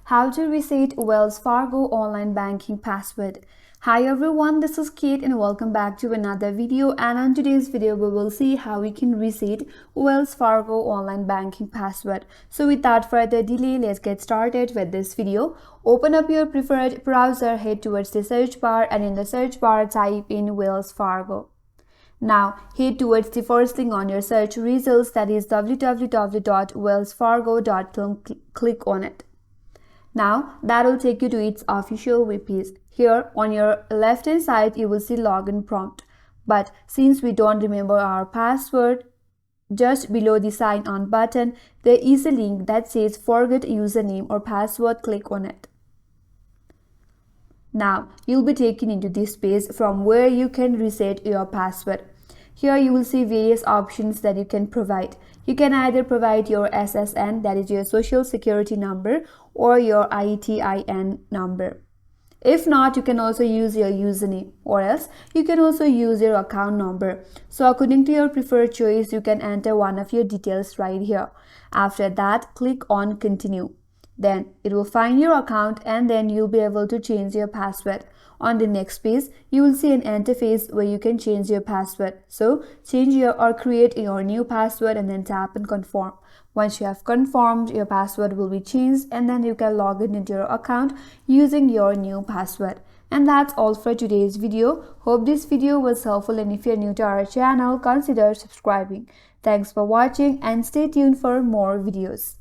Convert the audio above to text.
How to reset Wells Fargo online banking password. Hi everyone, this is Kate and welcome back to another video, and on today's video we will see how we can reset Wells Fargo online banking password. So without further delay, let's get started with this video. Open up your preferred browser, head towards the search bar, and in the search bar type in Wells Fargo. Now head towards the first link on your search results, that is www.wellsfargo.com. Click on it. Now that will take you to its official web page. Here on your left hand side you will see login prompt, but since we don't remember our password, just below the sign on button there is a link that says forget username or password. Click on it. Now you'll be taken into this page from where you can reset your password. Here you will see various options that you can provide. You can either provide your SSN, that is your social security number, or your ITIN number. If not, you can also use your username, or else you can also use your account number. So according to your preferred choice, you can enter one of your details right here. After that, click on continue. Then it will find your account and then you'll be able to change your password. On the next page, you will see an interface where you can change your password. So change your or create your new password and then tap and confirm. Once you have confirmed, your password will be changed and then you can log in into your account using your new password. And that's all for today's video. Hope this video was helpful, and if you're new to our channel, consider subscribing. Thanks for watching and stay tuned for more videos.